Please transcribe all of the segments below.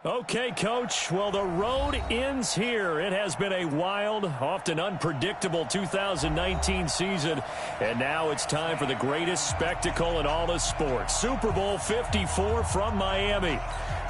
Okay, Coach. Well, the road ends here. It has been a wild, often unpredictable 2019 season. And now it's time for the greatest spectacle in all of sports. Super Bowl 54 from Miami.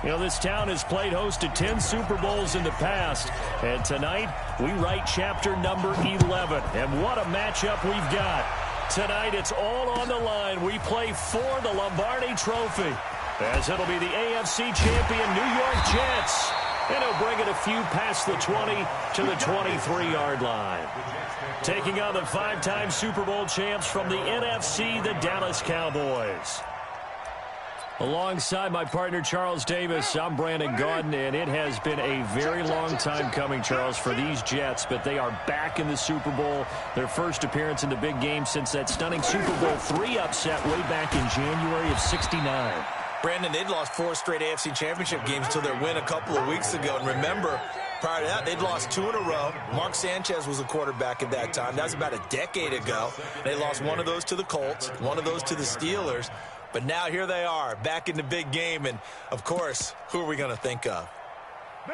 You know, this town has played host to 10 Super Bowls in the past. And tonight, we write chapter number 11. And what a matchup we've got. Tonight, it's all on the line. We play for the Lombardi Trophy, as it'll be the AFC champion New York Jets. And he'll bring it a few past the 20 to the 23-yard line. Taking on the 5-time Super Bowl champs from the NFC, the Dallas Cowboys. Alongside my partner, Charles Davis, I'm Brandon Gaudin, and it has been a very long time coming, Charles, for these Jets, but they are back in the Super Bowl. Their first appearance in the big game since that stunning Super Bowl III upset way back in January of '69. Brandon, they'd lost 4 straight AFC Championship games until their win a couple of weeks ago. And remember, prior to that, they'd lost 2 in a row. Mark Sanchez was a quarterback at that time. That was about a decade ago. They lost one of those to the Colts, one of those to the Steelers. But now here they are, back in the big game. And, of course, who are we going to think of?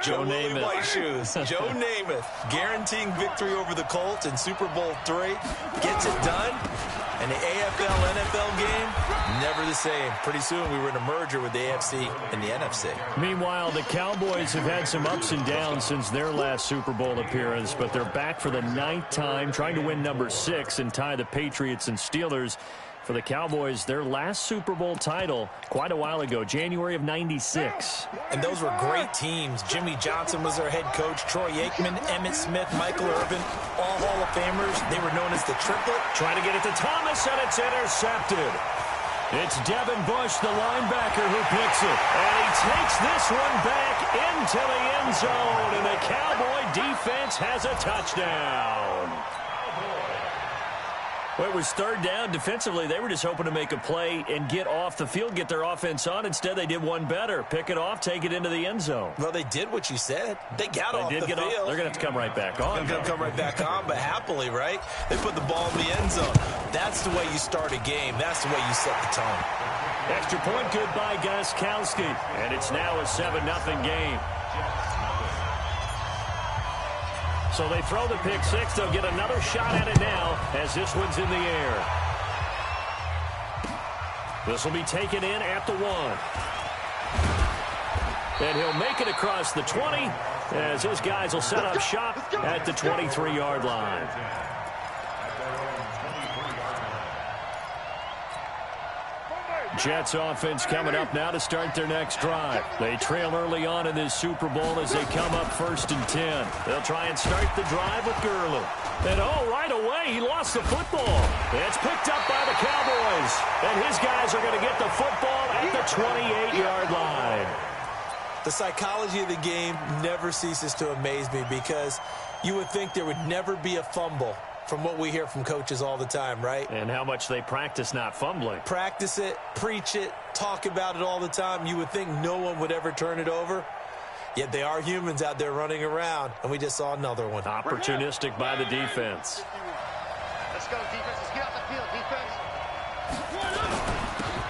Joe Namath. White Shoes. Joe Namath guaranteeing victory over the Colts in Super Bowl III. Gets it done. And the AFL-NFL game, never the same. Pretty soon we were in a merger with the AFC and the NFC. Meanwhile, the Cowboys have had some ups and downs since their last Super Bowl appearance, but they're back for the 9th time, trying to win number 6 and tie the Patriots and Steelers. For the Cowboys, their last Super Bowl title quite a while ago, January of '96. And those were great teams. Jimmy Johnson was their head coach. Troy Aikman, Emmitt Smith, Michael Irvin, all Hall of Famers. They were known as the triplet. Trying to get it to Thomas, and it's intercepted. It's Devin Bush, the linebacker, who picks it. And he takes this one back into the end zone, and the Cowboy defense has a touchdown. Well, it was 3rd down. Defensively, they were just hoping to make a play and get off the field, get their offense on. Instead, they did one better. Pick it off, take it into the end zone. Well, they did what you said. They got off the field. They're going to have to come right back on. They're going to come right back on, but happily, right? They put the ball in the end zone. That's the way you start a game. That's the way you set the tone. Extra point good by Gostkowski. And it's now a 7-0 game. So they throw the pick 6. They'll get another shot at it now as this one's in the air. This will be taken in at the 1. And he'll make it across the 20 as his guys will set up shop at the 23-yard line. Jets offense coming up now to start their next drive. They trail early on in this Super Bowl as they come up 1st and 10. They'll try and start the drive with Gurley. And right away, he lost the football. It's picked up by the Cowboys. And his guys are going to get the football at the 28-yard line. The psychology of the game never ceases to amaze me because you would think there would never be a fumble from what we hear from coaches all the time, right? And how much they practice not fumbling. Practice it, preach it, talk about it all the time. You would think no one would ever turn it over. Yet they are humans out there running around, and we just saw another one. Opportunistic by the defense. Let's go, defense. Let's get off the field, defense.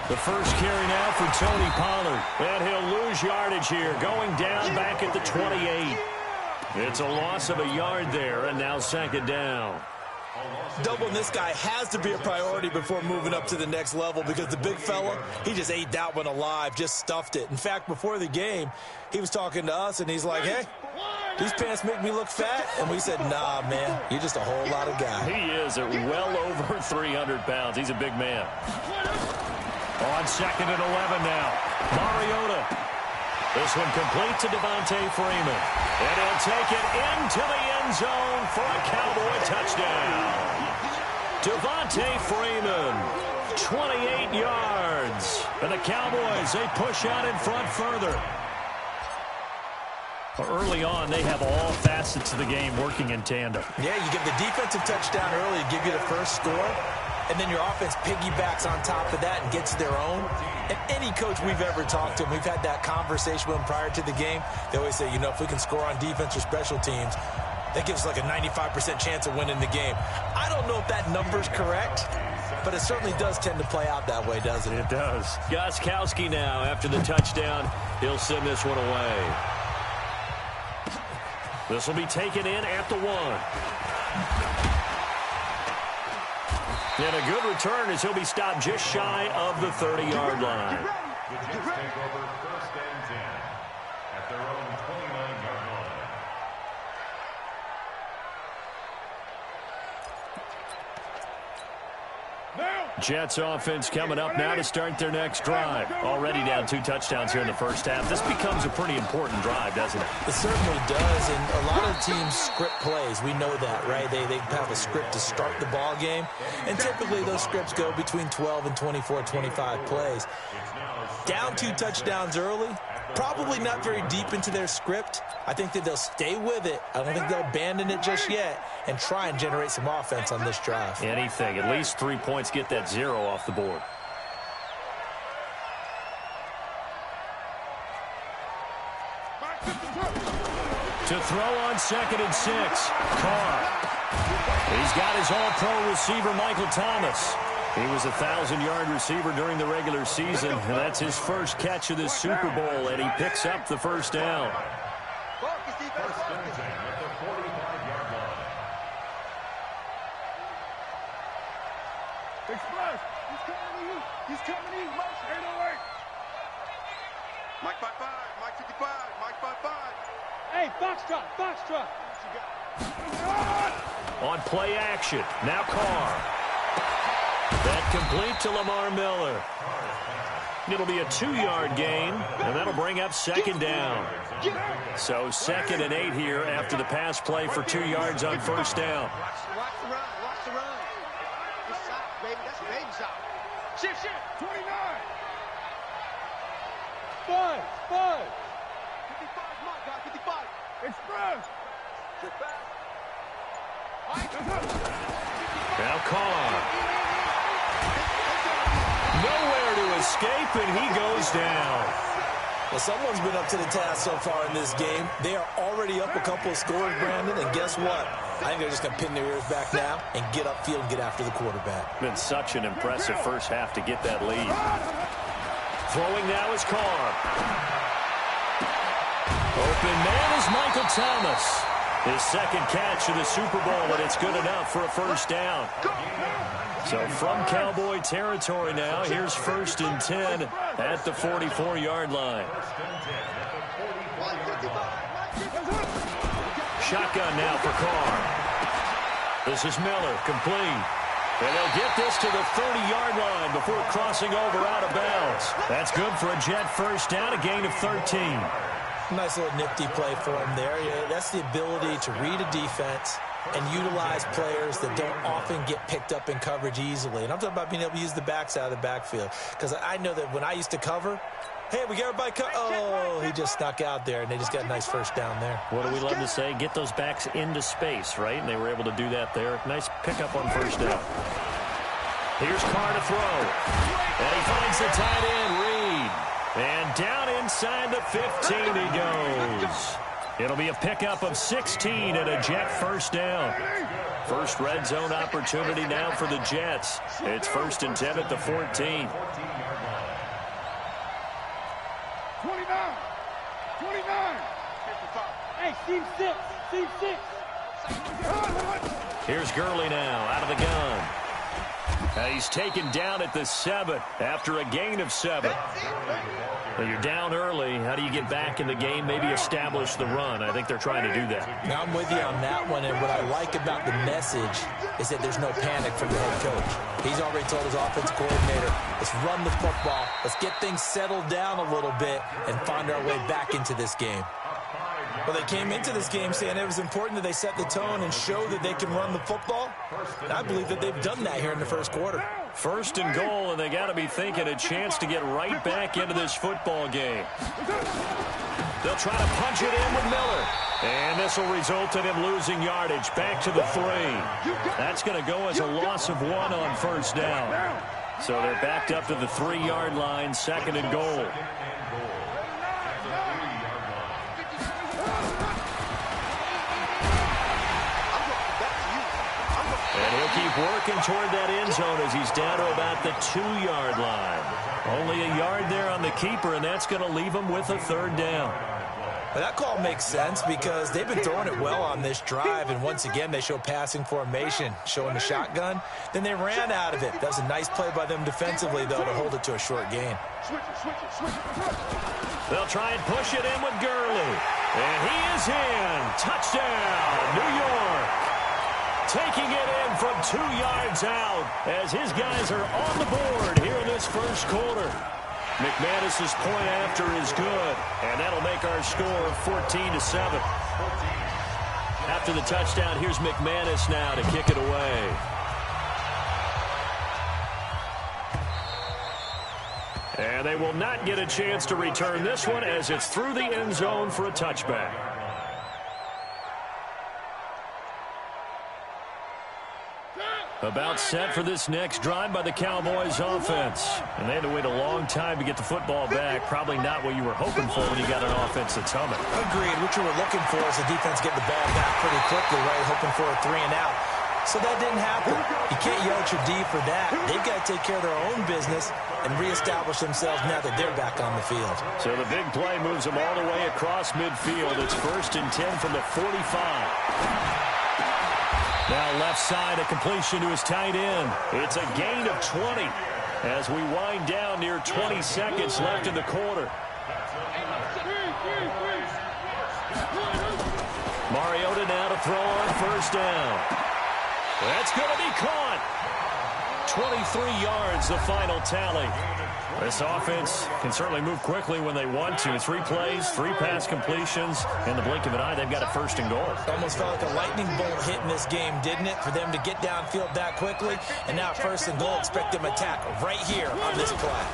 The first carry now for Tony Pollard. And he'll lose yardage here, going down back at the 28. It's a loss of a yard there, and now 2nd down. Doubling this guy has to be a priority before moving up to the next level because the big fella, he just ate that one alive, just stuffed it. In fact, before the game, he was talking to us, and he's like, hey, these pants make me look fat? And we said, nah, man, you're just a whole lot of guy. He is at well over 300 pounds. He's a big man. On 2nd and 11 now. Mariota. This one complete to Devontae Freeman. And he'll take it into the end zone for a Cowboy touchdown. Devontae Freeman, 28 yards. And the Cowboys, they push out in front further. Early on, they have all facets of the game working in tandem. Yeah, you get the defensive touchdown early to give you the first score. And then your offense piggybacks on top of that and gets their own. And any coach we've ever talked to, we've had that conversation with them prior to the game. They always say, you know, if we can score on defense or special teams, that gives us like a 95% chance of winning the game. I don't know if that number's correct, but it certainly does tend to play out that way, doesn't it? It does. Gostkowski now, after the touchdown, he'll send this one away. This will be taken in at the 1. And a good return as he'll be stopped just shy of the 30-yard line. The Jets take over 1st and 10 at their own 29-yard line. Jets offense coming up now to start their next drive. Already down 2 touchdowns here in the first half. This becomes a pretty important drive, doesn't it? It certainly does, and a lot of teams script plays. We know that, right? They have a script to start the ball game, and typically those scripts go between 12 and 24, 25 plays. Down 2 touchdowns early, probably not very deep into their script. I think that they'll stay with it. I don't think they'll abandon it just yet and try and generate some offense on this drive. Anything. At least 3 points, get that 0 off the board. To throw on 2nd and 6. Carr. He's got his all-pro receiver, Michael Thomas. He was a 1,000-yard receiver during the regular season, and that's his first catch of this Super Bowl, and he picks up the first down. 1st and 10 at the 45-yard line. Express! He's coming to you! He's coming to you! March 808! Mike 55, Mike 55, Mike 55. Hey, Foxtrot! Foxtrot! On play action, now Carr. That complete to Lamar Miller. It'll be a 2-yard gain, and that'll bring up 2nd down. So 2nd and 8 here after the pass play for 2 yards on 1st down. Watch the run, watch the run. Good shot, baby, that's a baby shot. Shift, shift! 29! 5! 5! 55, Mike, guy, 55. Express! Get back. Now Carr. Nowhere to escape, and he goes down. Well, someone's been up to the task so far in this game. They are already up a couple of scores, Brandon, and guess what? I think they're just going to pin their ears back now and get upfield and get after the quarterback. Been such an impressive first half to get that lead. Throwing now is Carr. Open man is Michael Thomas. His 2nd catch of the Super Bowl, and it's good enough for a first down. So from Cowboy territory now, here's 1st and 10 at the 44-yard line. Shotgun now for Carr. This is Miller, complete. And they'll get this to the 30-yard line before crossing over out of bounds. That's good for a Jet first down, a gain of 13. Nice little nifty play for him there. Yeah, that's the ability to read a defense and utilize players that don't often get picked up in coverage easily. And I'm talking about being able to use the backside of the backfield. Because I know that when I used to cover, hey, we got everybody oh, he just snuck out there, and they just got a nice first down there. What do we love to say? Get those backs into space, right? And they were able to do that there. Nice pickup on first down. Here's Carr to throw. And he finds the tight end, Reed. And down inside the 15 he goes. It'll be a pickup of 16 and a Jet first down. First red zone opportunity now for the Jets. It's 1st and 10 at the 14. 29! 29! Hey, seam 6! Seam 6! Here's Gurley now out of the gun. He's taken down at the 7 after a gain of 7. Well, you're down early. How do you get back in the game, maybe establish the run? I think they're trying to do that. Now, I'm with you on that one, and what I like about the message is that there's no panic from the head coach. He's already told his offensive coordinator, let's run the football, let's get things settled down a little bit and find our way back into this game. Well, they came into this game saying it was important that they set the tone and show that they can run the football. And I believe that they've done that here in the first quarter. 1st and goal, and they got to be thinking a chance to get right back into this football game. They'll try to punch it in with Miller. And this will result in him losing yardage back to the 3. That's going to go as a loss of 1 on first down. So they're backed up to the 3-yard line, 2nd and goal. And he'll keep working toward that end zone as he's down to about the 2-yard line. Only a yard there on the keeper, and that's going to leave him with a 3rd down. Well, that call makes sense because they've been throwing it well on this drive, and once again, they show passing formation, showing the shotgun. Then they ran out of it. That was a nice play by them defensively, though, to hold it to a short gain. They'll try and push it in with Gurley. And he is in. Touchdown, New York. Taking it in from 2 yards out as his guys are on the board here in this first quarter. McManus's point after is good, and that'll make our score 14-7. After the touchdown, here's McManus now to kick it away. And they will not get a chance to return this one as it's through the end zone for a touchback. About set for this next drive by the Cowboys offense. And they had to wait a long time to get the football back. Probably not what you were hoping for when you got an offense that's humming. Agreed. What you were looking for is the defense getting the ball back pretty quickly, right? Hoping for a 3 and out. So that didn't happen. You can't yell at your D for that. They've got to take care of their own business and reestablish themselves now that they're back on the field. So the big play moves them all the way across midfield. It's 1st and 10 from the 45. Now left side, a completion to his tight end. It's a gain of 20 as we wind down near 20 seconds left in the quarter. Mariota now to throw on 1st down. That's going to be caught. 23 yards, the final tally. This offense can certainly move quickly when they want to. 3 plays, 3 pass completions. In the blink of an eye, they've got a 1st and goal. It almost felt like a lightning bolt hit in this game, didn't it? For them to get downfield that quickly. And now 1st and goal, expect them to attack right here on this play.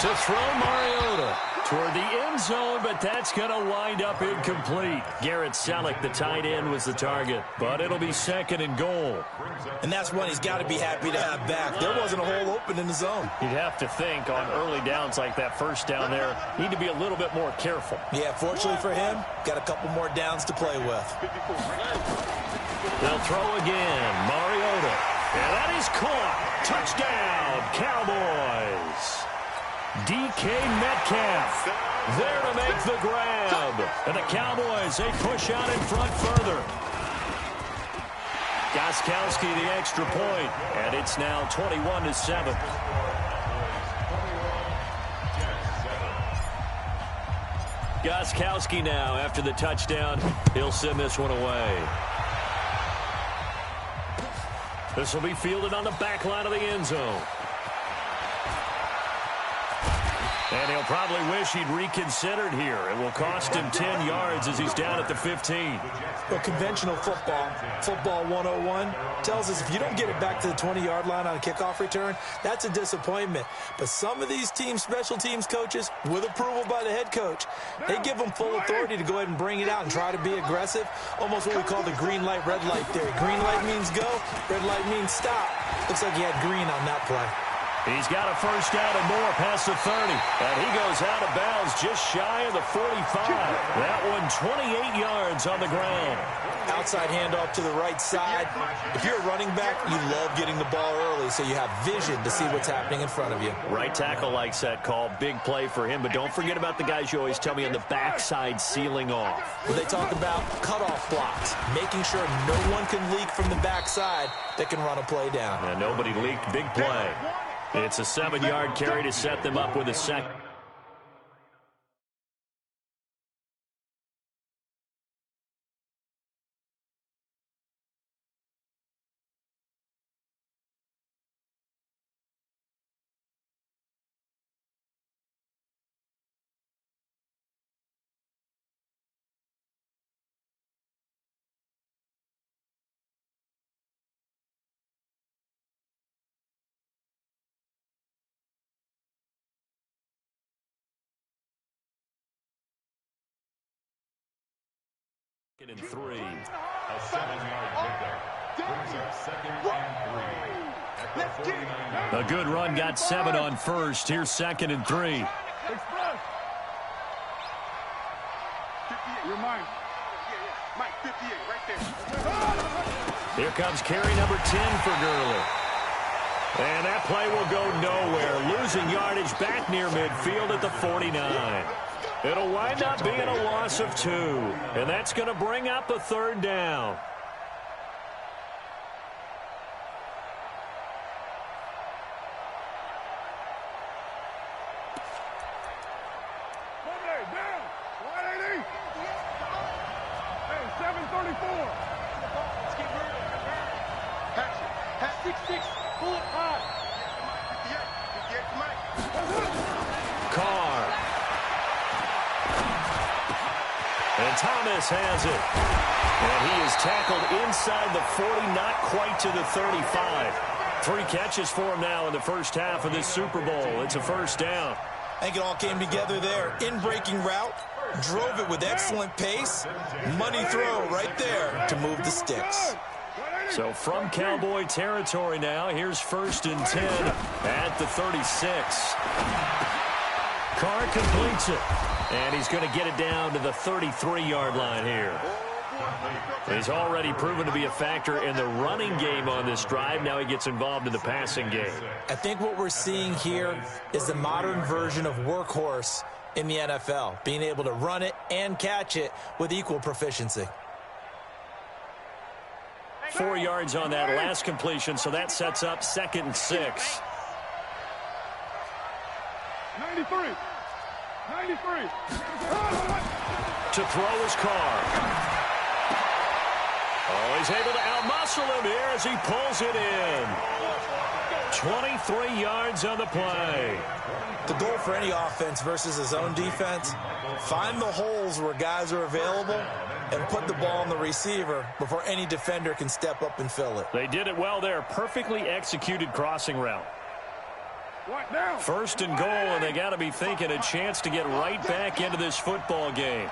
To throw Mariota toward the end zone, but that's going to wind up incomplete. Garrett Selleck, the tight end, was the target, but it'll be 2nd and goal. And that's one he's got to be happy to have back. There wasn't a hole open in the zone. You'd have to think on early downs like that 1st down there, need to be a little bit more careful. Yeah, fortunately for him, got a couple more downs to play with. They'll throw again. Mariota. And that is caught. Touchdown, Cowboys. DK Metcalf there to make the grab. And the Cowboys, they push out in front further. Gostkowski the extra point, and it's now 21-7. Gostkowski now after the touchdown. He'll send this one away. This will be fielded on the back line of the end zone. And he'll probably wish he'd reconsidered here. It will cost him 10 yards as he's down at the 15. Well, conventional football 101, tells us if you don't get it back to the 20-yard line on a kickoff return, that's a disappointment. But some of these special teams coaches, with approval by the head coach, they give them full authority to go ahead and bring it out and try to be aggressive. Almost what we call the green light, red light theory. Green light means go, red light means stop. Looks like he had green on that play. He's got a 1st down and more past the 30. And he goes out of bounds just shy of the 45. That one 28 yards on the ground. Outside handoff to the right side. If you're a running back, you love getting the ball early so you have vision to see what's happening in front of you. Right tackle likes that call. Big play for him. But don't forget about the guys you always tell me on the backside sealing off. Well, they talk about cutoff blocks, making sure no one can leak from the backside that can run a play down. And nobody leaked. Big play. It's a 7-yard carry to set them up with a second. And 3. A 7-yard pickup brings up 2nd and 3 at the 49. A good run got 7 on 1st. Here's 2nd and 3. You're mine. Mike, 58, right there. Here comes carry number 10 for Gurley. And that play will go nowhere, losing yardage back near midfield at the 49. It'll wind up being a loss of 2, and that's going to bring up a third down. Thomas has it. And he is tackled inside the 40, not quite to the 35. 3 catches for him now in the first half of this Super Bowl. It's a first down. I think it all came together there. In-breaking route, drove it with excellent pace. Money throw right there to move the sticks. So from Cowboy territory now, here's 1st and 10 at the 36. Carr completes it. And he's going to get it down to the 33-yard line here. He's already proven to be a factor in the running game on this drive. Now he gets involved in the passing game. I think what we're seeing here is the modern version of workhorse in the NFL, being able to run it and catch it with equal proficiency. 4 yards on that last completion, so that sets up 2nd and 6. 93. 93. To throw his Carr. Oh, he's able to outmuscle him here as he pulls it in. 23 yards on the play. The goal for any offense versus his own defense, find the holes where guys are available and put the ball on the receiver before any defender can step up and fill it. They did it well there. Perfectly executed crossing route. 1st and goal, and they got to be thinking a chance to get right back into this football game.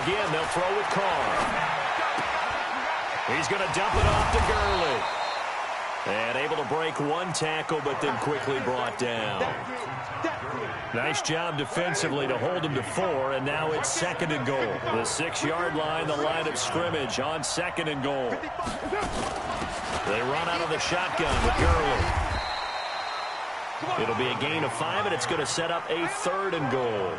Again, they'll throw with Carr. He's going to dump it off to Gurley. And able to break 1 tackle, but then quickly brought down. Nice job defensively to hold him to 4, and now it's 2nd and goal. The 6-yard line, the line of scrimmage on 2nd and goal. They run out of the shotgun with Gurley. It'll be a gain of 5, and it's going to set up a 3rd and goal.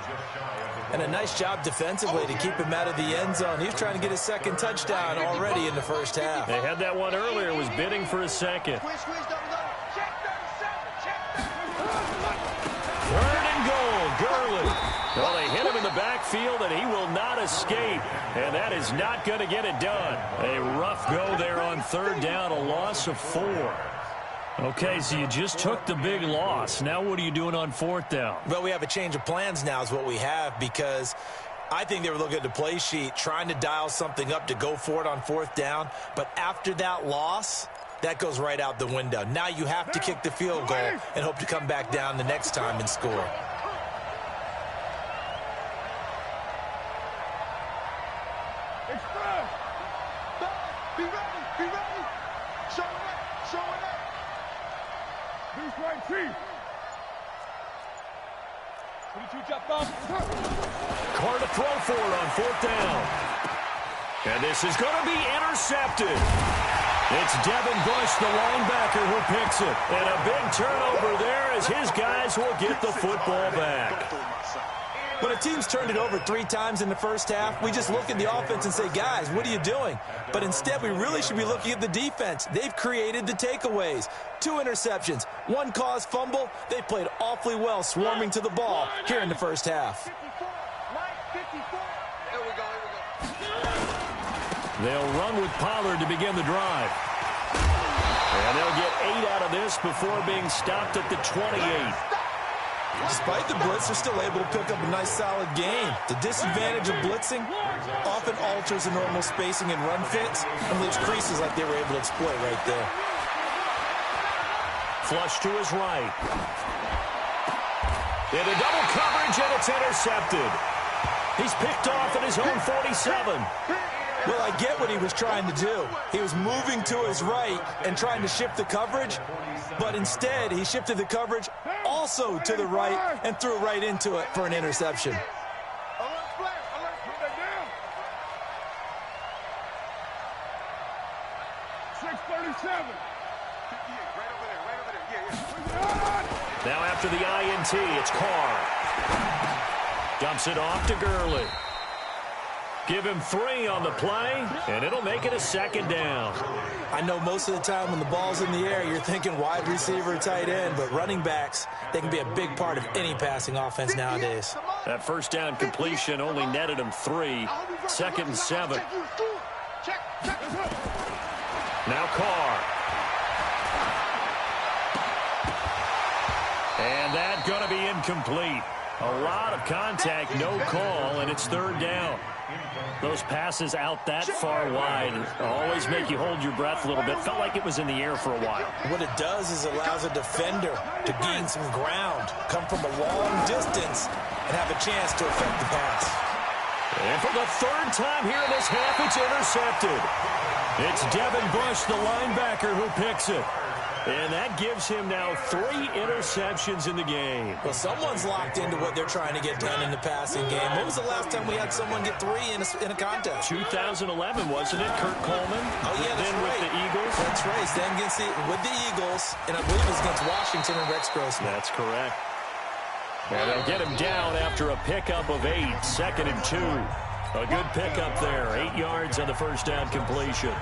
And a nice job defensively to keep him out of the end zone. He was trying to get his 2nd touchdown already in the first half. They had that one earlier, was bidding for a 2nd. 3rd and goal, Gurley. Well, they hit him in the backfield, and he will not escape. And that is not going to get it done. A rough go there on 3rd down, a loss of 4. Okay, so you just took the big loss. Now what are you doing on 4th down? Well, we have a change of plans now is what we have, because I think they were looking at the play sheet, trying to dial something up to go for it on 4th down. But after that loss, that goes right out the window. Now you have to kick the field goal and hope to come back down the next time and score. Express. Be ready. Be ready. Show it up. Show it up. Deuce right team. 22 jump off. Carr to throw for it on 4th down. And this is going to be intercepted. It's Devin Bush, the linebacker, who picks it. And a big turnover there as his guys will get the football back. When a team's turned it over 3 times in the first half, we just look at the offense and say, guys, what are you doing? But instead, we really should be looking at the defense. They've created the takeaways. 2 interceptions, 1 caused fumble. They played awfully well swarming to the ball here in the first half. They'll run with Pollard to begin the drive. And they'll get 8 out of this before being stopped at the 28. Despite the blitz, they're still able to pick up a nice, solid gain. The disadvantage of blitzing often alters the normal spacing and run fits and leaves creases like they were able to exploit right there. Flush to his right. Into double coverage, and it's intercepted. He's picked off at his own 47. Well, I get what he was trying to do. He was moving to his right and trying to shift the coverage, but instead he shifted the coverage also to the right and threw right into it for an interception. 7. Right over there. Yeah. Now after the INT, it's Carr. Dumps it off to Gurley. Give him 3 on the play, and it'll make it a 2nd down. I know most of the time when the ball's in the air, you're thinking wide receiver, tight end, but running backs, they can be a big part of any passing offense nowadays. That 1st down completion only netted him 3. 2nd and 7. Now Carr. And that's going to be incomplete. A lot of contact, no call, and it's 3rd down. Those passes out that far wide always make you hold your breath a little bit. Felt like it was in the air for a while. What it does is allows a defender to gain some ground, come from a long distance, and have a chance to affect the pass. And for the 3rd time here in this half, it's intercepted. It's Devin Bush, the linebacker, who picks it. And that gives him now 3 interceptions in the game. Well, someone's locked into what they're trying to get done in the passing game. When was the last time we had someone get 3 in a contest? 2011, wasn't it? Kurt Coleman? Oh, yeah, that's then right. With the Eagles? That's right. Then with the Eagles, and I believe it was against Washington and Rex Grossman. That's correct. And they'll get him down after a pickup of 8, 2nd and 2. A good pickup there. 8 yards on the 1st down completion.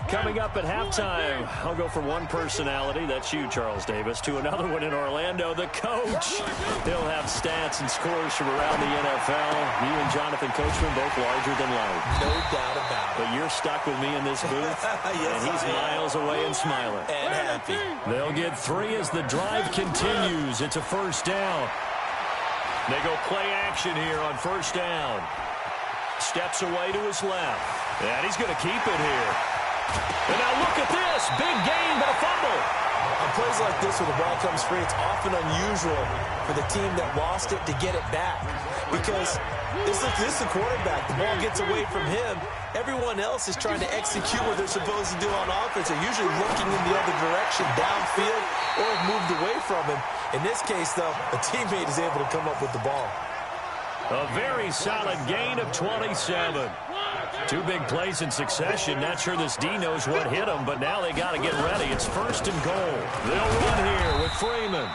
Coming up at halftime, I'll go from one personality, that's you, Charles Davis, to another one in Orlando, the coach. He'll have stats and scores from around the NFL. You and Jonathan Coachman both larger than life. No doubt about it. But you're stuck with me in this booth, yes, and he's miles away and smiling. And happy. They'll get 3 as the drive continues. It's a 1st down. They go play action here on 1st down. Steps away to his left, and he's going to keep it here. And now look at this. Big gain, but a fumble. On plays like this where the ball comes free, it's often unusual for the team that lost it to get it back. Because this is the quarterback. The ball gets away from him. Everyone else is trying to execute what they're supposed to do on offense. They're usually looking in the other direction, downfield, or have moved away from him. In this case, though, a teammate is able to come up with the ball. A very solid gain of 27. 2 big plays in succession. Not sure this D knows what hit him, but now they got to get ready. It's 1st and goal. They'll run here with Freeman.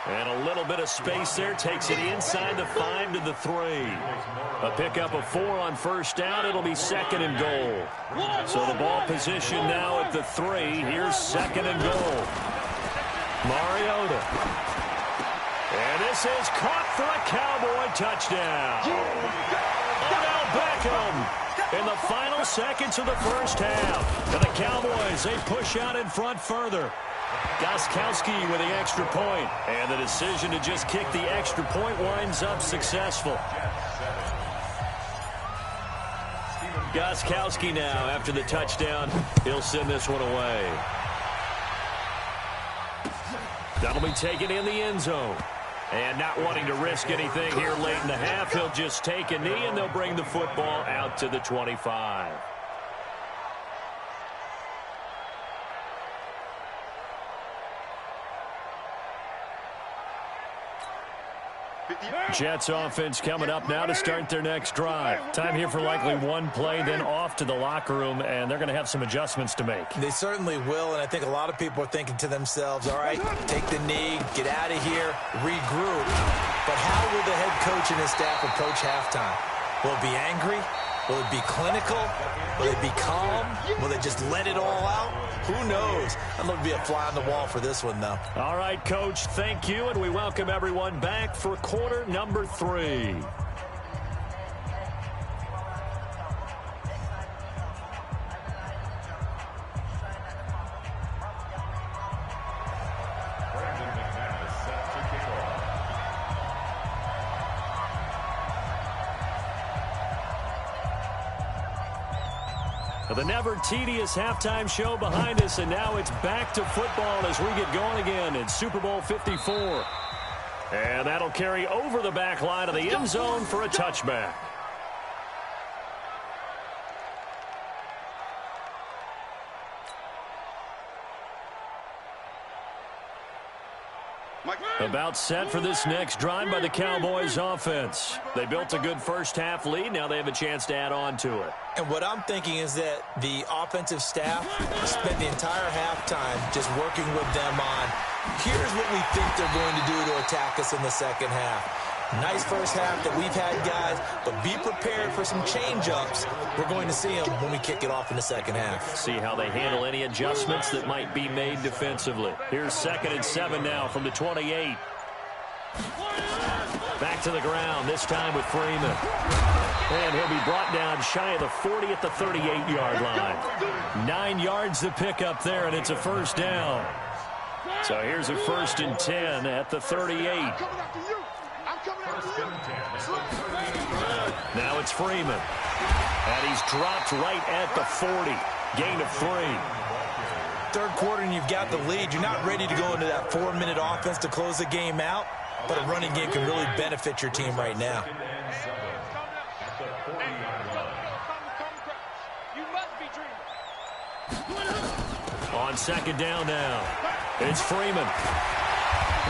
And a little bit of space there. Takes it inside the 5 to the 3. A pickup of 4 on 1st down. It'll be 2nd and goal. So the ball position now at the 3. Here's 2nd and goal. Mariota. And this is caught for a Cowboy touchdown. Odell Beckham in the final seconds of the 1st half. And the Cowboys, they push out in front further. Gostkowski with the extra point. And the decision to just kick the extra point winds up successful. Gostkowski now, after the touchdown, he'll send this one away. That'll be taken in the end zone. And not wanting to risk anything here late in the half, he'll just take a knee, and they'll bring the football out to the 25. Jets offense coming up now to start their next drive. Time here for likely 1 play, then off to the locker room, and they're going to have some adjustments to make. They certainly will, and I think a lot of people are thinking to themselves, all right, take the knee, get out of here, regroup. But how will the head coach and his staff approach halftime? Will it be angry? Will it be clinical? Will it be calm? Will they just let it all out? Who knows? I'm going to be a fly on the wall for this one, though. All right, Coach, thank you, and we welcome everyone back for quarter number 3. The never-tedious halftime show behind us, and now it's back to football as we get going again in Super Bowl 54. And that'll carry over the back line of the end zone for a touchback. About set for this next drive by the Cowboys offense. They built a good first-half lead. Now they have a chance to add on to it. And what I'm thinking is that the offensive staff spent the entire halftime just working with them on, here's what we think they're going to do to attack us in the second half. Nice first half that we've had, guys, but be prepared for some change-ups. We're going to see them when we kick it off in the second half. See how they handle any adjustments that might be made defensively. Here's 2nd and 7 now from the 28. Back to the ground, this time with Freeman. And he'll be brought down shy of the 40 at the 38-yard line. 9 yards to pick up there, and it's a first down. So here's a 1st and 10 at the 38. Now it's Freeman. And he's dropped right at the 40. Gain of 3. Third quarter and you've got the lead. You're not ready to go into that 4-minute offense to close the game out, but a running game can really benefit your team right now. On 2nd down now, it's Freeman.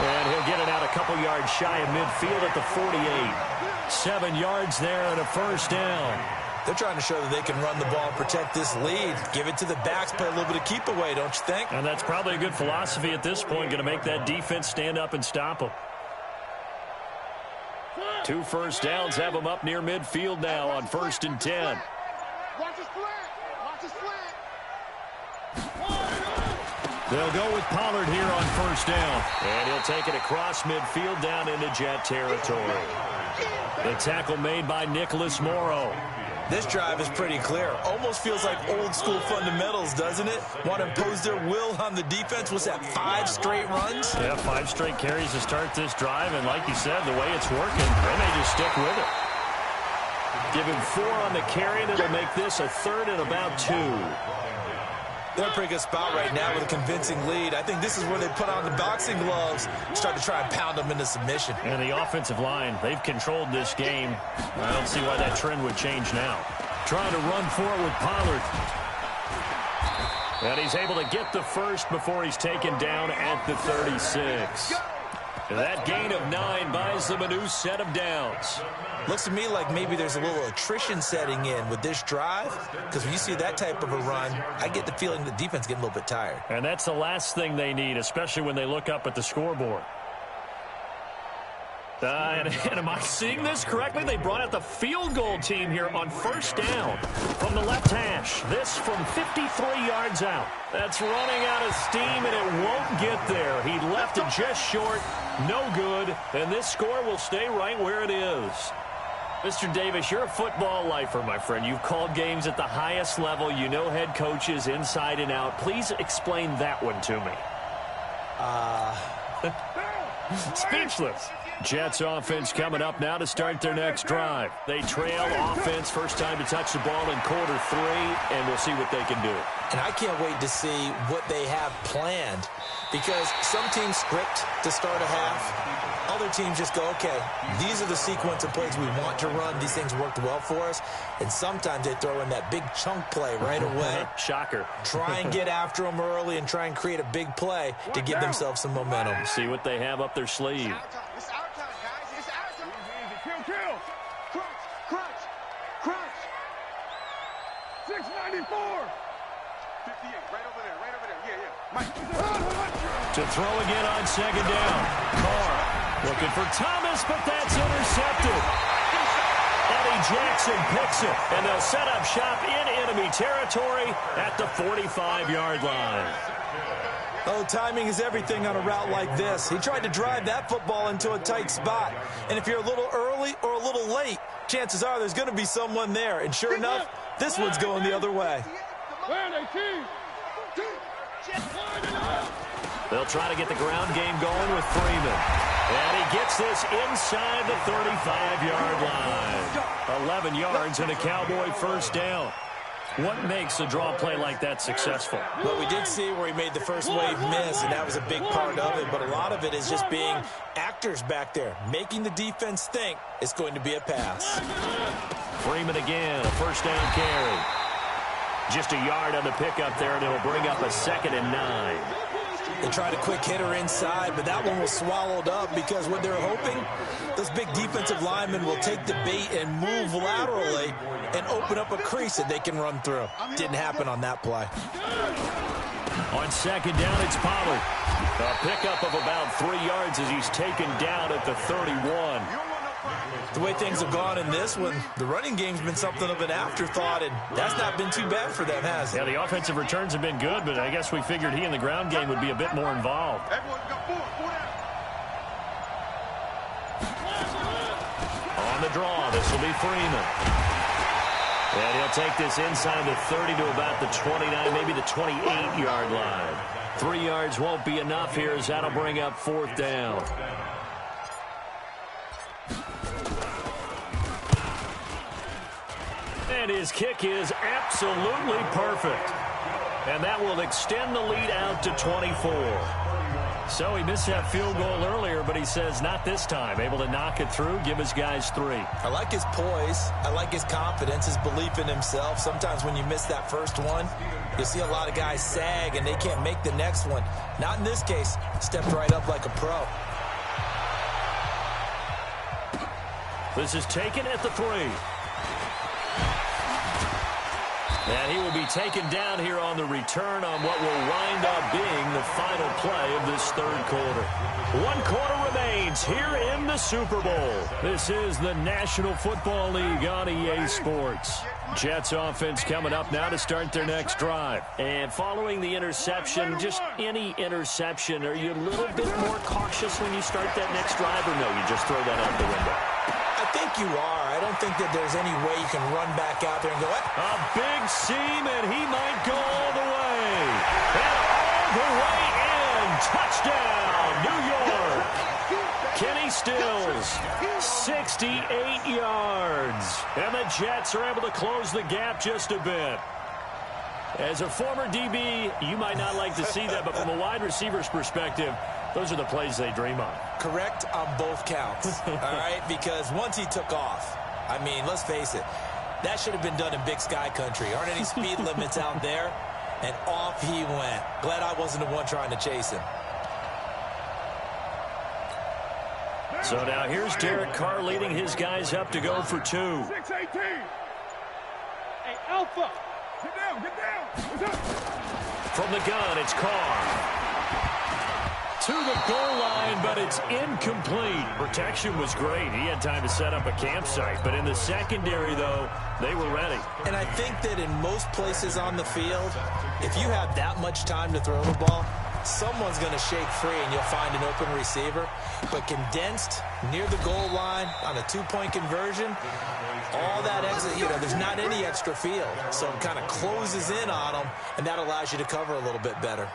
And he'll get it out a couple yards shy of midfield at the 48. 7 yards there and a first down. They're trying to show that they can run the ball, protect this lead, give it to the backs, play a little bit of keep away, don't you think? And that's probably a good philosophy at this point, going to make that defense stand up and stop them. 2 first downs have them up near midfield now on 1st and 10. Watch his flat. Watch his flat. They'll go with Pollard here on 1st down. And he'll take it across midfield down into Jet territory. The tackle made by Nicholas Morrow. This drive is pretty clear. Almost feels like old school fundamentals, doesn't it? Want to impose their will on the defense. What's that, 5 straight runs? Yeah, 5 straight carries to start this drive. And like you said, the way it's working, they may just stick with it. Give him 4 on the carry, and it'll make this a 3rd and about 2. They're in a pretty good spot right now with a convincing lead. I think this is where they put on the boxing gloves, start to try and pound them into submission. And the offensive line, they've controlled this game. I don't see why that trend would change now. Trying to run for it with Pollard. And he's able to get the first before he's taken down at the 36. That gain of 9 buys them a new set of downs. Looks to me like maybe there's a little attrition setting in with this drive, because when you see that type of a run, I get the feeling the defense getting a little bit tired. And that's the last thing they need, especially when they look up at the scoreboard. And am I seeing this correctly? They brought out the field goal team here on 1st down from the left hash. This from 53 yards out. That's running out of steam, and it won't get there. He left it just short. No good. And this score will stay right where it is. Mr. Davis, you're a football lifer, my friend. You've called games at the highest level. You know head coaches inside and out. Please explain that one to me. Speechless. Jets offense coming up now to start their next drive. They trail offense, first time to touch the ball in quarter 3, and we'll see what they can do. And I can't wait to see what they have planned, because some teams script to start a half. Other teams just go, okay, these are the sequence of plays we want to run. These things worked well for us. And sometimes they throw in that big chunk play right away. Shocker. Try and get after them early and try and create a big play to give themselves some momentum. See what they have up their sleeve. It's our time, guys. It's our time. Easy. Kill. Crunch. 694. 58. Right over there. Yeah. Mike. To throw again on 2nd down. Carr looking for Thomas, but that's intercepted. Eddie Jackson picks it, and they'll set up shop in enemy territory at the 45-yard line. Oh, timing is everything on a route like this. He tried to drive that football into a tight spot. And if you're a little early or a little late, chances are there's going to be someone there. And sure enough, this one's going the other way. They'll try to get the ground game going with Freeman. And he gets this inside the 35-yard line. 11 yards and a Cowboy first down. What makes a draw play like that successful? Well, we did see where he made the first wave miss, and that was a big part of it. But a lot of it is just being actors back there, making the defense think it's going to be a pass. Freeman again, a first down carry. Just a yard on the pickup there, and it'll bring up a 2nd and 9. They tried a quick hitter inside, but that one was swallowed up because what they're hoping, those big defensive linemen will take the bait and move laterally and open up a crease that they can run through. Didn't happen on that play. On second down, it's Pollard. A pickup of about 3 yards as he's taken down at the 31. The way things have gone in this one, the running game's been something of an afterthought, and that's not been too bad for them, has it? Yeah, the offensive returns have been good, but I guess we figured he in the ground game would be a bit more involved. On the draw, this will be Freeman. And he'll take this inside the 30 to about the 29, maybe the 28-yard line. 3 yards won't be enough here as that'll bring up 4th down. And his kick is absolutely perfect. And that will extend the lead out to 24. So he missed that field goal earlier, but he says not this time. Able to knock it through, give his guys 3. I like his poise. I like his confidence, his belief in himself. Sometimes when you miss that first one, you see a lot of guys sag and they can't make the next one. Not in this case. Stepped right up like a pro. This is taken at the 3. And he will be taken down here on the return on what will wind up being the final play of this 3rd quarter. 1 quarter remains here in the Super Bowl. This is the National Football League on EA Sports. Jets offense coming up now to start their next drive. And following the interception, just any interception, are you a little bit more cautious when you start that next drive, or no, you just throw that out the window? I think you are. I don't think that there's any way you can run back out there and go, a big seam, and he might go all the way. And all the way in. Touchdown, New York. Kenny Stills, 68 yards. And the Jets are able to close the gap just a bit. As a former DB, you might not like to see that, but from a wide receiver's perspective, those are the plays they dream of. Correct on both counts, all right? Because once he took off, I mean, let's face it, that should have been done in Big Sky Country. Aren't any speed limits out there? And off he went. Glad I wasn't the one trying to chase him. So now here's Derek Carr leading his guys up to go for 2. 6-18. Hey, Alpha. Get down, get down. What's up? From the gun, it's Carr. To the goal line, but it's incomplete. Protection was great. He had time to set up a campsite. But in the secondary, though, they were ready. And I think that in most places on the field, if you have that much time to throw the ball, someone's going to shake free and you'll find an open receiver. But condensed near the goal line on a 2-point conversion, all that exit, there's not any extra field. So it kind of closes in on them, and that allows you to cover a little bit better.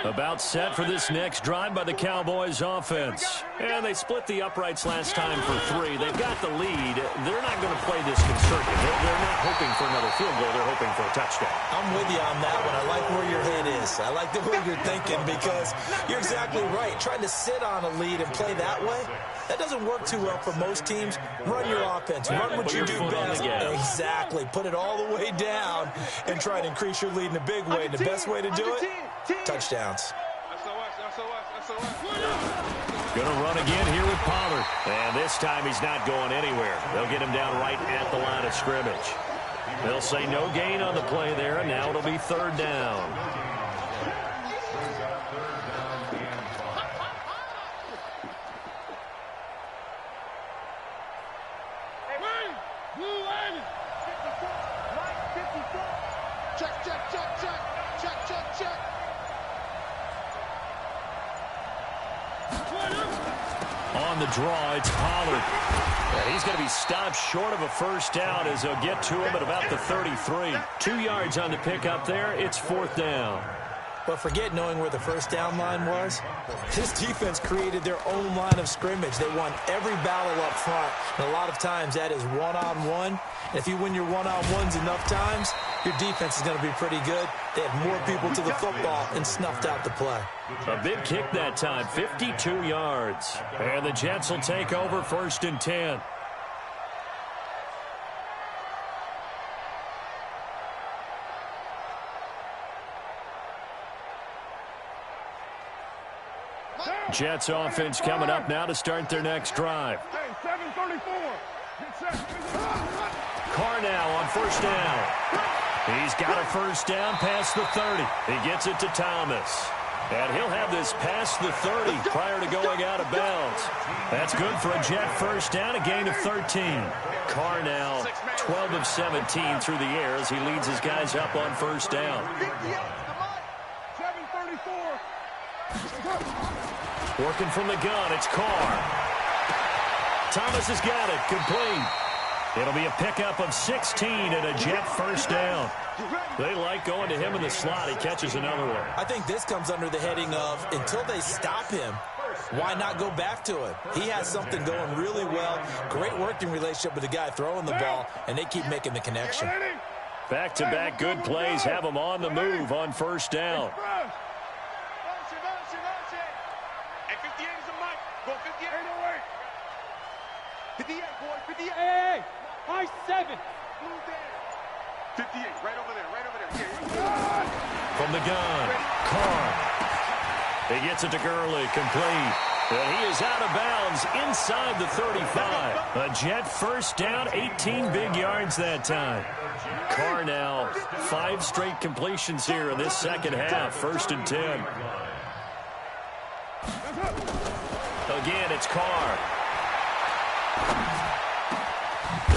About set for this next drive by the Cowboys offense. And they split the uprights last time for 3. They've got the lead. They're not going to play this conservative. They're not hoping for another field goal. They're hoping for a touchdown. I'm with you on that one. I like where your head is. I like the way you're thinking because you're exactly right. Trying to sit on a lead and play that way, that doesn't work too well for most teams. Run your offense. Run what you do best. Exactly. Put it all the way down and try to increase your lead in a big way. And the best way to do it, touchdowns. Going to run again here with Pollard. And this time he's not going anywhere. They'll get him down right at the line of scrimmage. They'll say no gain on the play there, and now it'll be 3rd down. On the draw, it's Pollard. And he's going to be stopped short of a first down as they'll get to him at about the 33. 2 yards on the pickup there. It's 4th down. But forget knowing where the first down line was. This defense created their own line of scrimmage. They won every battle up front. And a lot of times that is one-on-one. And if you win your one-on-ones enough times, your defense is going to be pretty good. They had more people to the football and snuffed out the play. A big kick that time, 52 yards. And the Jets will take over 1st and 10. Jets offense coming up now to start their next drive. Hey, 734. Carr now on 1st down. He's got a 1st down past the 30. He gets it to Thomas. And he'll have this past the 30 prior to going out of bounds. That's good for a Jet 1st down, a gain of 13. Carr now 12 of 17 through the air as he leads his guys up on 1st down. 734. Working from the gun, it's Carr. Thomas has got it, complete. It'll be a pickup of 16 and a Jet 1st down. They like going to him in the slot. He catches another one. I think this comes under the heading of, until they stop him, why not go back to it? He has something going really well. Great working relationship with the guy throwing the ball, and they keep making the connection. Back-to-back good plays have him on the move on 1st down. Hey, 58 is a mic. Go 58. 58, boy. 58. Hey, high 7. Move there. 58, right over there, right over there. Yeah. From the gun, Carr. He gets it to Gurley, complete. And he is out of bounds inside the 35. A Jet 1st down, 18 big yards that time. Carr now 5 straight completions here in this second half, 1st and 10. Again, it's Carr.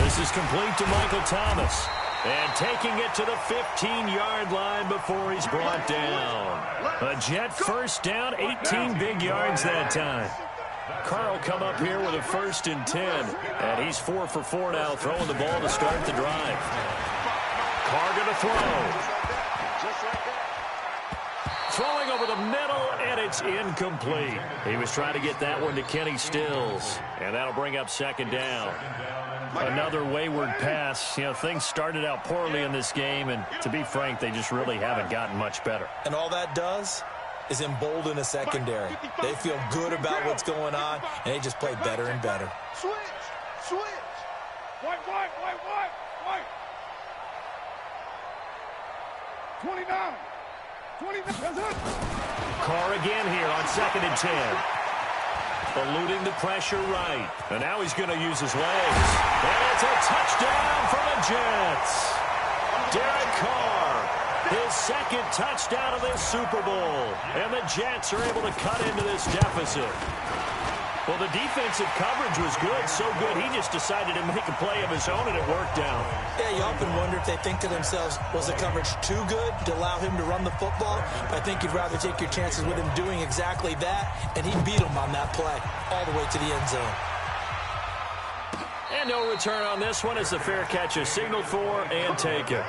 This is complete to Michael Thomas. And taking it to the 15-yard line before he's brought down. A Jet 1st down, 18 big yards that time. Carr will come up here with a 1st and 10. And he's 4 for 4 now, throwing the ball to start the drive. Carr going to throw. Throwing over the middle, and it's incomplete. He was trying to get that one to Kenny Stills. And that'll bring up 2nd down. Another wayward pass. You know, things started out poorly in this game, and to be frank, they just really haven't gotten much better. And all that does is embolden a secondary. They feel good about what's going on, and they just play better and better. Switch. White. 29. That's it. Carr again here on 2nd and 10. Eluding the pressure right. And now he's going to use his legs. And it's a touchdown for the Jets. Derek Carr, his 2nd touchdown of this Super Bowl. And the Jets are able to cut into this deficit. Well, the defensive coverage was good, so good he just decided to make a play of his own, and it worked out. Yeah, you often wonder if they think to themselves, was the coverage too good to allow him to run the football? I think you'd rather take your chances with him doing exactly that, and he beat him on that play all the way to the end zone. And no return on this one as the fair catch is signaled for and taken.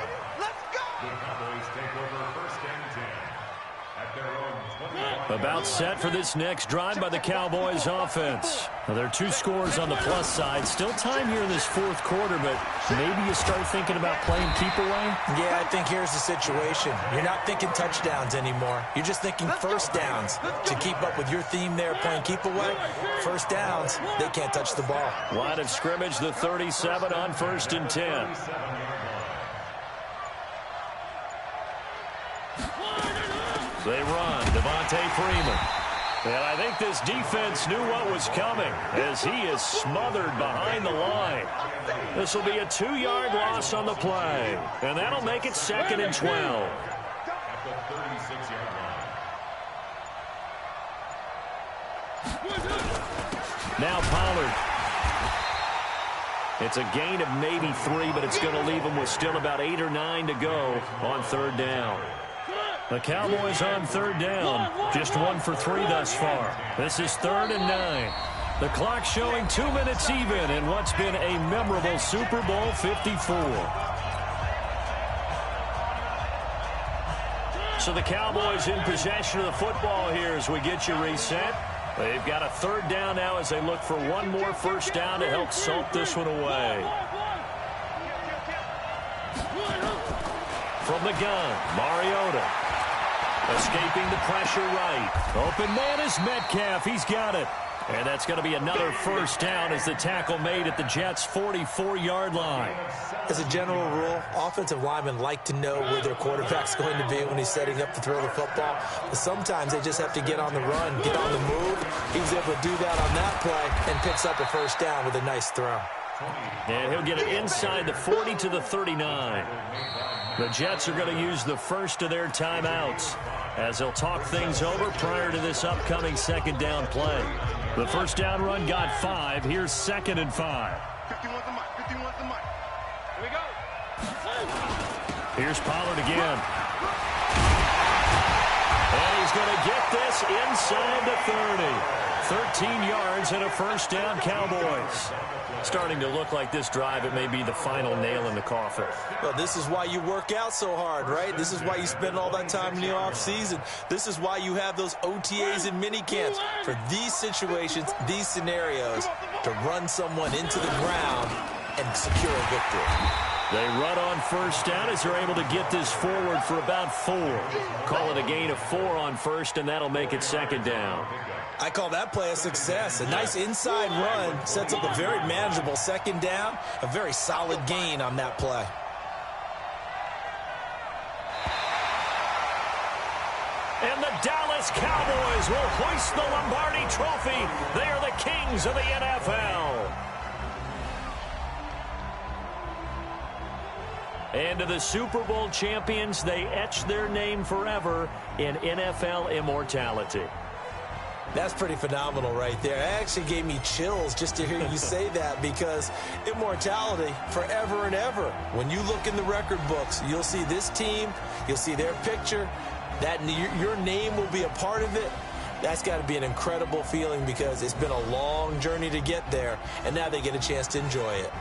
About set for this next drive by the Cowboys offense. Now, there are 2 scores on the plus side. Still time here in this 4th quarter, but maybe you start thinking about playing keep away? Yeah, I think here's the situation. You're not thinking touchdowns anymore. You're just thinking 1st downs. To keep up with your theme there, playing keep away, 1st downs, they can't touch the ball. Line of scrimmage, the 37 on 1st and 10. They run, Devontae Freeman. And I think this defense knew what was coming as he is smothered behind the line. This will be a 2-yard loss on the play. And that'll make it 2nd and 12. Now Pollard. It's a gain of maybe 3, but it's going to leave him with still about 8 or 9 to go on 3rd down. The Cowboys on 3rd down, just 1 for 3 thus far. This is 3rd and 9. The clock showing 2 minutes even in what's been a memorable Super Bowl 54. So the Cowboys in possession of the football here as we get you reset. They've got a 3rd down now as they look for one more 1st down to help salt this one away. from the gun. Mariota escaping the pressure right. Open man is Metcalf. He's got it. And that's going to be another first down as the tackle made at the Jets' 44-yard line. As a general rule, offensive linemen like to know where their quarterback's going to be when he's setting up to throw the football. But sometimes they just have to get on the run, get on the move. He was able to do that on that play and picks up a first down with a nice throw. And he'll get it inside the 40 to the 39. The Jets are going to use the first of their timeouts as they'll talk things over prior to this upcoming second down play. The first down run got 5. Here's 2nd and 5. 51's the mic. 51's the mic. Here we go. Here's Pollard again. And he's going to get this inside the 30. 13 yards and a first down, Cowboys. Starting to look like this drive, it may be the final nail in the coffin. Well, this is why you work out so hard, right? This is why you spend all that time in the offseason. This is why you have those OTAs and minicamps for these situations, these scenarios, to run someone into the ground and secure a victory. They run on first down as they're able to get this forward for about 4. Call it a gain of 4 on first, and that'll make it second down. I call that play a success. A nice inside run sets up a very manageable second down, a very solid gain on that play. And the Dallas Cowboys will hoist the Lombardi Trophy. They are the kings of the NFL. And to the Super Bowl champions, they etch their name forever in NFL immortality. That's pretty phenomenal right there. It actually gave me chills just to hear you say that, because immortality forever and ever. When you look in the record books, you'll see this team, you'll see their picture, that your name will be a part of it. That's got to be an incredible feeling, because it's been a long journey to get there, and now they get a chance to enjoy it.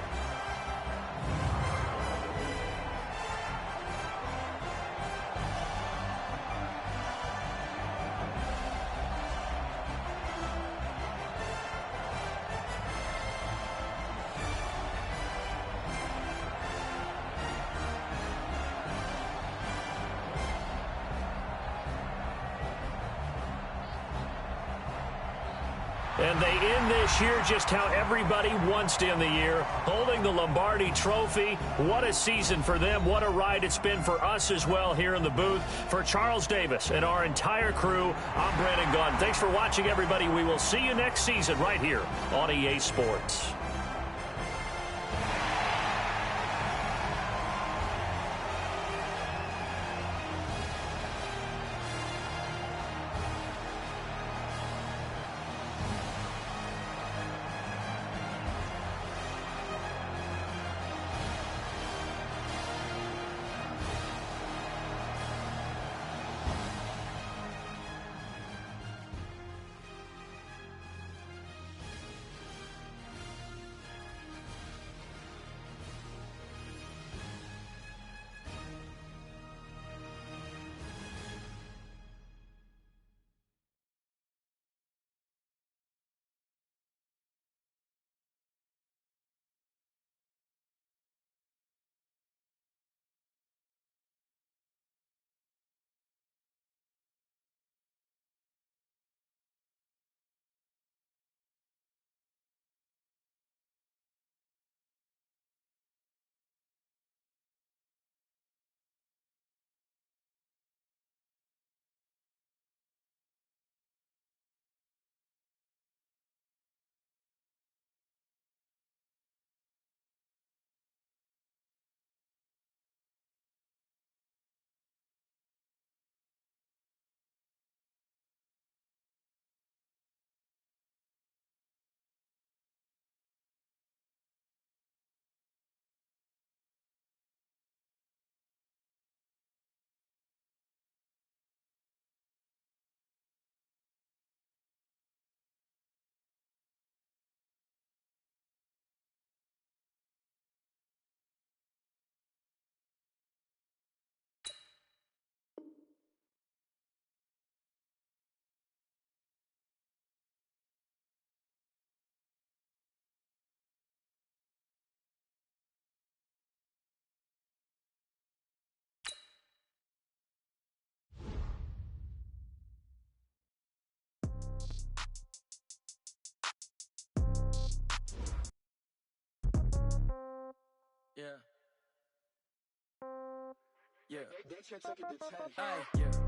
And they end this year just how everybody wants to end the year, holding the Lombardi Trophy. What a season for them. What a ride it's been for us as well here in the booth. For Charles Davis and our entire crew, I'm Brandon Gaudin. Thanks for watching, everybody. We will see you next season right here on EA Sports.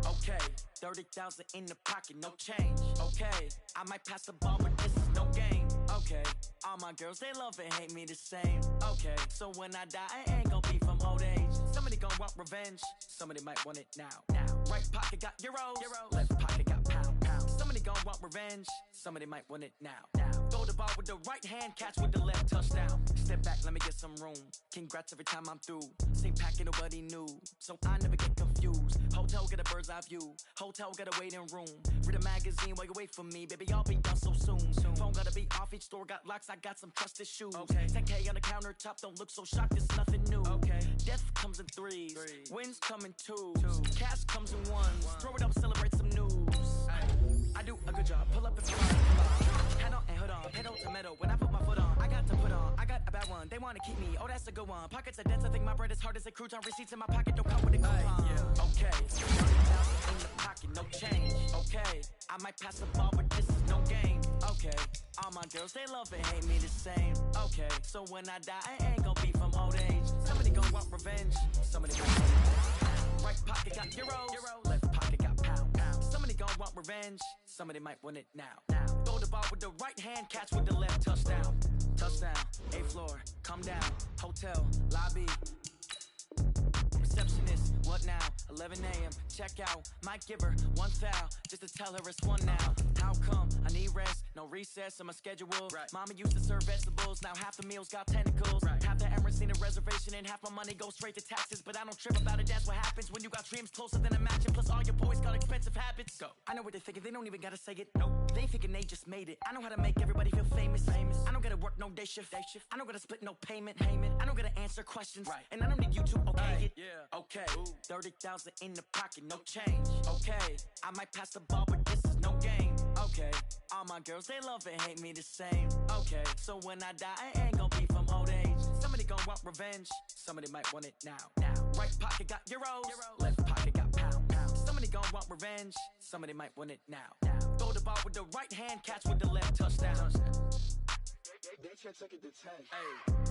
Okay, 30,000 in the pocket, no change. Okay, I might pass the ball, but this is no game. Okay, all my girls, they love and hate me the same. Okay, so when I die, I ain't gon' be from old age. Somebody gon' want revenge, somebody might want it now. Right pocket got euros, left pocket got pound. Somebody gon' want revenge, somebody might want it now. Throw the ball with the right hand, catch with the left, touchdown. Step back, let me get some room. Congrats every time I'm through. Same packet, nobody knew, so I never get confused. Hotel get a bird's eye view. Hotel get a waiting room. Read a magazine while you wait for me, baby. I'll be done so soon. Phone gotta be off. Each store got locks. I got some trusted shoes. 10K on the countertop. Don't look so shocked. It's nothing new. Death comes in threes. Wins come in twos. Cash comes in ones. Throw it up, celebrate some news. I do a good job. Pull up if you want. Head on and hood on. Pedal to metal. When I put my foot on, I got to put on. I got a bad one. They want to keep me. Oh, that's a good one. Pockets are dense. I think my bread is hard as a crouton. Receipts in my pocket. Don't come with a coupon. Okay. In the pocket, no change. Okay, I might pass the ball, but this is no game. Okay, all my girls, they love and hate me the same. Okay, so when I die, I ain't gon' be from old age. Somebody gon' want revenge, somebody gon' want it. Right pocket got euros, left pocket got pound. Somebody gon' want revenge, somebody might want it now. Throw the ball with the right hand, catch with the left, touchdown. Touchdown, 8th floor, come down, hotel, lobby. Receptionist, what now? 11 a.m. Check out. Might give her one foul just to tell her it's one now. How come? I need rest, no recess in my schedule. Mama used to serve vegetables, now half the meals got tentacles. Half the Emirates need a reservation and half my money goes straight to taxes. But I don't trip about it, that's what happens when you got dreams closer than a matching. Plus all your boys got expensive habits. Go. I know what they're thinking, they don't even gotta say it. Nope. They thinking they just made it. I know how to make everybody feel famous. I don't gotta work no day shift. I don't gotta split no payment. I don't gotta answer questions. And I don't need you to okay it. Okay, 30,000 in the pocket, no change. Okay, I might pass the ball, but this is no game. Okay, all my girls, they love and hate me the same. Okay, so when I die, I ain't gon' be from old age. Somebody gon' want revenge, somebody might want it now. Right pocket got euros, left pocket got pound. Somebody gon' want revenge, somebody might want it now. Throw the ball with the right hand, catch with the left, touchdown. They can't take it to 10. Hey.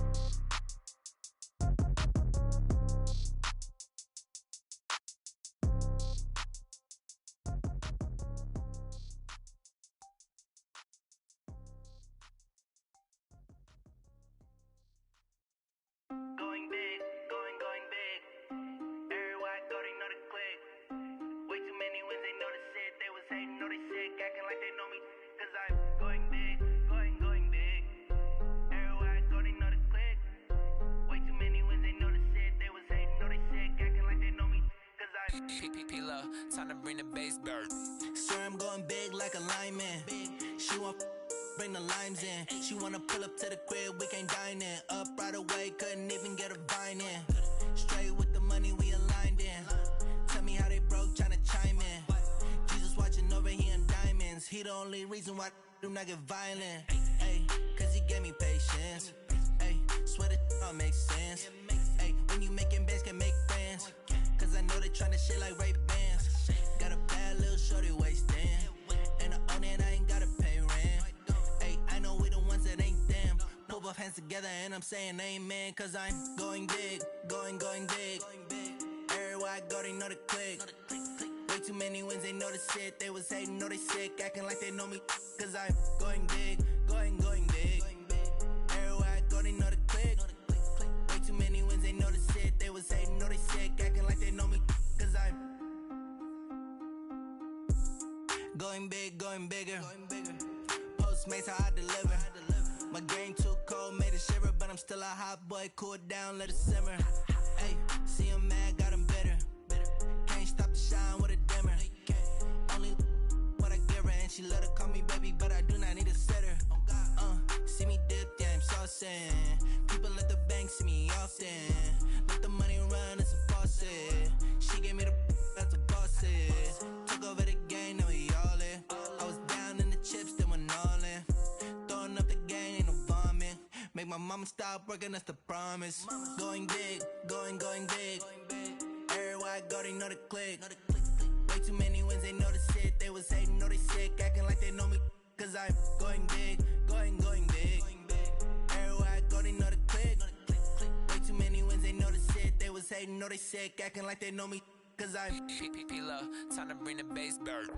Time to bring the bass bird. Sir, I'm going big like a lineman. She want bring the limes in. She wanna pull up to the crib, we can't dine in. Up right away, couldn't even get a vine in. Straight with the money, we aligned in. Tell me how they broke, tryna chime in. Jesus watching over here in diamonds. He the only reason why I do not get violent. Ay, cause he gave me patience. Ay, swear that all makes sense. Ay, when you making bands, can make friends. Cause I know they tryna shit like Ray-Bans. Got a bad little shorty wasting. And I own it, I ain't gotta pay rent. Ay, I know we the ones that ain't them. Pull both hands together and I'm saying amen. Cause I'm going big, going big. Everywhere I go, they know the click. Way too many wins, they know the shit. They was hating, know they sick, acting like they know me. Cause I'm going big, going big. Everywhere I go, they know the click. Way too many wins, they know the shit. They was hating, know they sick, acting like they know me. Cause I'm going big, going bigger. Postmates, how I deliver. My game too cold, made it shiver. But I'm still a hot boy, cool it down, let it simmer. Hey, see him mad, got him bitter. Can't stop the shine with a dimmer. Only what I give her, and she let her call me baby, but I do not need a sitter. See me dip, yeah, I'm saucing. People at the bank see me often. Let the money run, it's a faucet. She gave me the that's a boss is. Took over the game, now we all in. I was down in the chips, then went all in. Throwing up the game, ain't no vomit. Make my mama stop working, that's the promise. Going big, going big. Everywhere I go, they know the click. Way too many wins, they know the shit. They was hating, know they sick, acting like they know me. Cause I'm going big, going big. Everywhere I go, they know the click. Way too many wins, they know the shit. They was hating, know they sick, acting like they know me. cause I'm P-P-P-Love, time to bring the bass bird.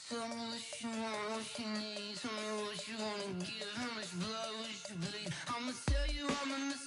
Tell me what you want, what you need. Tell me what you wanna give. How much blood would you bleed? I'ma tell you I'm a